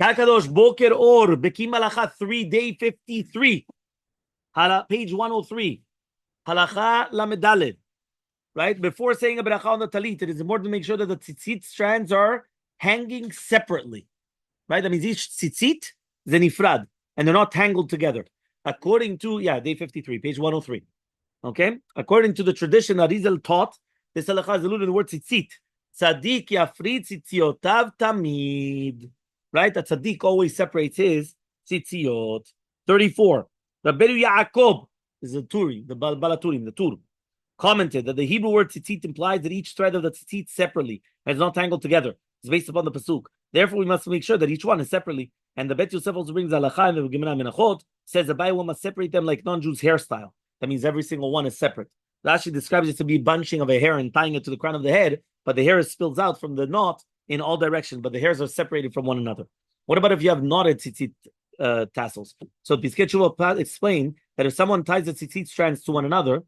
Kakadosh Boker Or Bekiim Halacha 3, day 53. Page 103. Halacha Lamedaled. Right? Before saying a bracha on the talit, it is important to make sure that the tzitzit strands are hanging separately. Right? That means each tzitzit is an ifrad, and they're not tangled together. According to, day 53, page 103. Okay? According to the tradition that Oziel taught, this halacha is alluded to the word tzitzit. Tzaddik yafrid tzitziotav tamid. Right? That tzaddik always separates his tzitziot. 34. Rabbi Yaakov is the Turi, the Balaturim, the Tur, commented that the Hebrew word tzitzit implies that each thread of the tzitzit separately and is not tangled together. It's based upon the pasuk. Therefore, we must make sure that each one is separately. And the Bet Yosef also brings halacha in the Gemara Menachot, says the Bible must separate them like non-Jews' hairstyle. That means every single one is separate. Rashi describes it to be bunching of a hair and tying it to the crown of the head, but the hair spills out from the knot in all directions, but the hairs are separated from one another. What about if you have knotted tzitzit tassels? So Piskei Tshuva will explain that if someone ties the tzitzit strands to one another,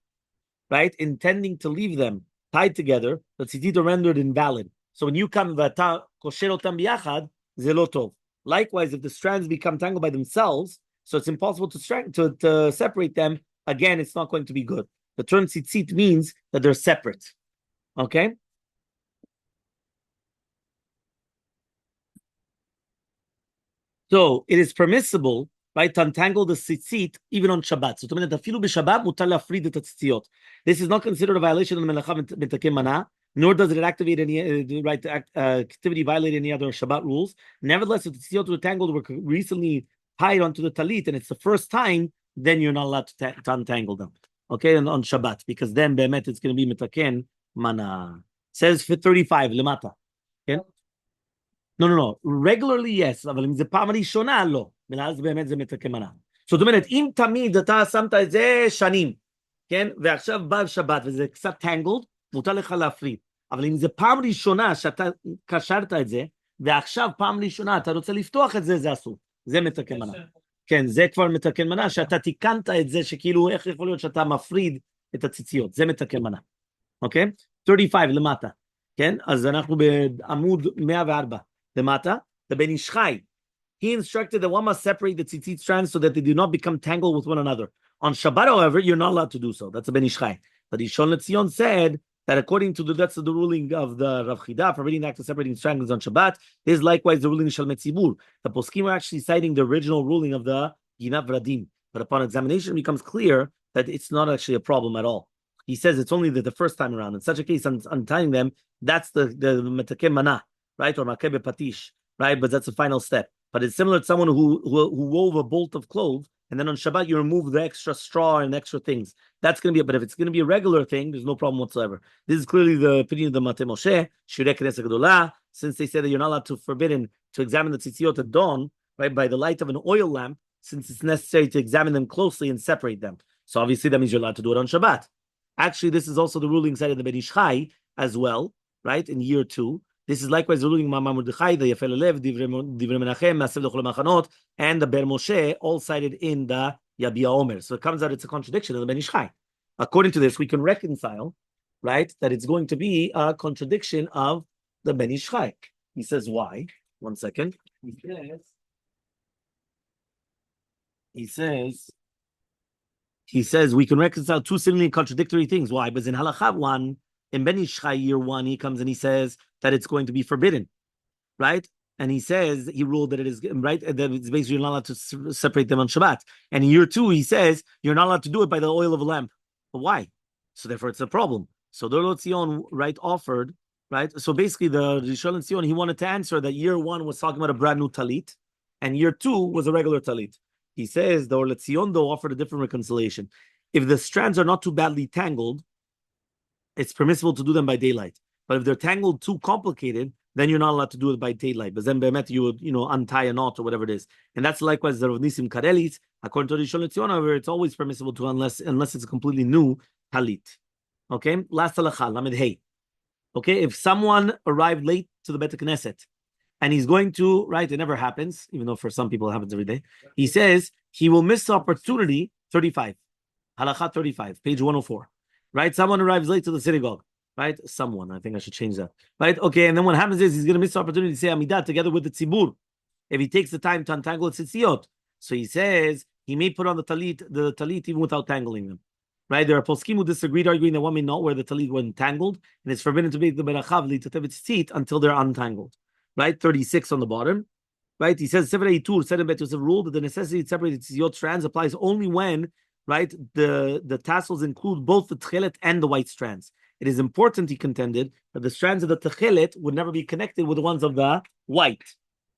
right, intending to leave them tied together, the tzitzit are rendered invalid. So when you come v'ata kosher otam biyachad, ze lo tov. Likewise, if the strands become tangled by themselves, so it's impossible to separate them, again, it's not going to be good. The term tzitzit means that they're separate. Okay? So it is permissible, right, to untangle the tzitzit even on Shabbat. So this is not considered a violation of the Melacha B'Takem Mana, nor does it activate any activity violate any other Shabbat rules. Nevertheless, if the tzitzit were tangled, were recently tied onto the talit, and it's the first time, then you're not allowed to untangle them. Okay, and on Shabbat, because then be'emet it's going to be Mitaken Mana. Says for 35 lemata. Okay. No. Regularly, yes. אבל אם זה פעם ראשונה, לא. מאז באמת זה מתקן מנה. זאת אומרת, אם תמיד אתה שמת את זה שנים, כן? ועכשיו בא שבת וזה קצת tangled, מותר לך להפריד. אבל אם זה פעם ראשונה שאתה קשרת את זה, ועכשיו פעם ראשונה אתה רוצה לפתוח את זה, זה אסור. זה מתקן מנה. כן, זה כבר מתקן מנה, שאתה תיקנת את זה, שכאילו איך יכול להיות שאתה מפריד את הציציות. זה מתקן מנה. אוקיי? 35 למטה. כן? אז אנחנו בעמוד 104. The Ben Ish Chai, he instructed that one must separate the tzitzit strands so that they do not become tangled with one another. On Shabbat, however, you're not allowed to do so. That's a Ben Ish Chai. But Rishon LeZion said that according to that's the ruling of the Rav Chida, forbidding the act of separating strands on Shabbat, is likewise the ruling of Shalom Tzibur. The poskim are actually citing the original ruling of the Ginat Vradim. But upon examination, it becomes clear that it's not actually a problem at all. He says it's only the first time around. In such a case, untying them, that's the Metakem Mana. Right, or makebe patish, right? But that's the final step. But it's similar to someone who wove a bolt of cloth, and then on Shabbat you remove the extra straw and extra things. That's going to be, but if it's going to be a regular thing, there's no problem whatsoever. This is clearly the opinion of the Matei Moshe, Shirei Knesset Gedolah, since they said that you're not allowed to forbidden to examine the tzitziot at dawn, right, by the light of an oil lamp, since it's necessary to examine them closely and separate them. So obviously that means you're allowed to do it on Shabbat. Actually, this is also the ruling side of the Ben Ish Chai as well, right, in year 2. This is likewise the ruling Mama Mordechai, the Yafel Lev, Divrei Menachem, Masev L'chol Machanot, and the Ber Moshe, all cited in the Yabia Omer. So it comes out it's a contradiction of the Ben Ish Chai. According to this, we can reconcile, right, that it's going to be a contradiction of the Ben Ish Chai. He says, why? 1 second. He says we can reconcile two seemingly contradictory things. Why? Because in Halacha 1, in Ben Ish Chai year 1, he comes and he says that it's going to be forbidden, right? And he says, he ruled that it is, right, that it's basically you're not allowed to separate them on Shabbat. And in year 2, he says, you're not allowed to do it by the oil of a lamp. But why? So therefore, it's a problem. So the Tzion, right, offered, right? So basically, the Rishon LeZion, he wanted to answer that year 1 was talking about a brand new talit, and year 2 was a regular talit. He says, the Tzion, though, offered a different reconciliation. If the strands are not too badly tangled, it's permissible to do them by daylight. But if they're tangled too complicated, then you're not allowed to do it by daylight. But then be'emet you would, untie a knot or whatever it is. And that's likewise the Rav Nisim Karelis. According to Rishon LeZion, however, it's always permissible to unless it's a completely new talit. Okay? Last halacha, lamed hey. Okay? If someone arrived late to the Bet Knesset and he's going to, right, it never happens, even though for some people it happens every day. He says he will miss the opportunity, 35. Halacha 35, page 104. Right? Someone arrives late to the synagogue. Right? Someone. I think I should change that. Right? Okay. And then what happens is he's going to miss the opportunity to say Amidah together with the Tzibur. if he takes the time to untangle its tzitziot. So he says he may put on the talit even without tangling them. Right? There are poskim who disagreed, arguing that one may not wear the talit when tangled, and it's forbidden to make the beracha tzitzit until they're untangled. Right? 36 on the bottom. Right? He says Sefer Eitur said in Bet Yosef rule that the necessity to separate the tzitziot strands applies only when, right, the tassels include both the tchelet and the white strands. It is important, he contended, that the strands of the tchelet would never be connected with the ones of the white.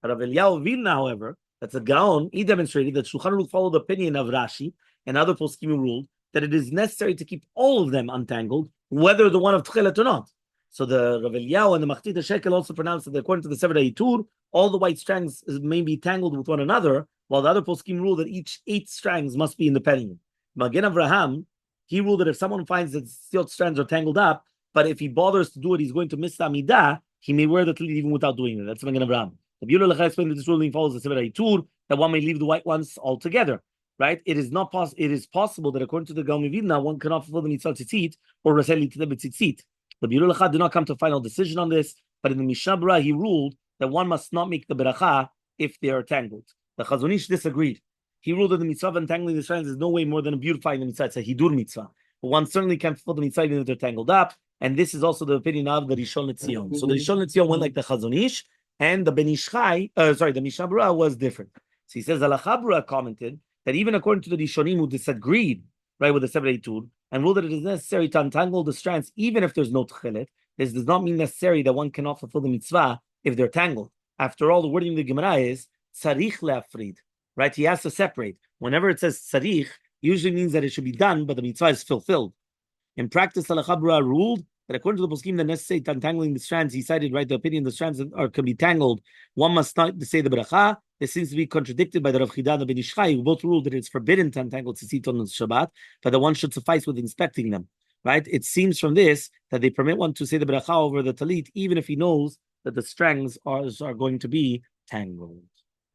Rav Eliyahu Vilna, however, that's a Gaon, he demonstrated that Shulchan Aruch followed the opinion of Rashi and other poskim ruled that it is necessary to keep all of them untangled, whether the one of tchelet or not. So the Rav Eliyahu and the Machtita Shekel also pronounced that according to the Sefer Eitur, all the white strands may be tangled with one another, while the other poskim rule that each 8 strands must be independent. Magen Avraham, he ruled that if someone finds that tzitziot strands are tangled up, but if he bothers to do it, he's going to miss the Amidah, he may wear the talit even without doing it. That's Magen Avraham. The Bahalacha explained that this ruling follows the Sefer Eitur, that one may leave the white ones altogether. Right? It is not possible. It is possible that according to the Gaon Vilna, one cannot fulfill the mitzvah tzitzit or reseli to the tzitzit. The Bahalacha did not come to a final decision on this, but in the Mishnah Berurah he ruled that one must not make the beracha if they are tangled. The Chazon Ish disagreed. He ruled that the mitzvah of untangling the strands is no way more than a beautifying the mitzvah. It's a hidur mitzvah. But one certainly can't fulfill the mitzvah even if they're tangled up. And this is also the opinion of the Rishon LeZion. So the Rishon LeZion went like the Chazon Ish, and the Ben Ish Chai, the Mishnah Berurah was different. So he says, Halacha Berurah commented that even according to the Rishonim who disagreed, right, with the Sefer Eitur, and ruled that it is necessary to untangle the strands even if there's no tchelet, this does not mean necessary that one cannot fulfill the mitzvah if they're tangled. After all, the wording of the Gemara is tzarich le'afrid, right? He has to separate. Whenever it says tzarich, usually means that it should be done, but the mitzvah is fulfilled. In practice, Halacha Berurah ruled that according to the poskim, the necessary to untangling the strands, he cited, right, the opinion the strands can be tangled. One must not say the beracha. This seems to be contradicted by the Rav Chida and the Ben Ish Chai, who both ruled that it's forbidden to untangle tzitzit on the Shabbat, but that one should suffice with inspecting them. Right? It seems from this that they permit one to say the beracha over the talit, even if he knows that the strands are going to be tangled.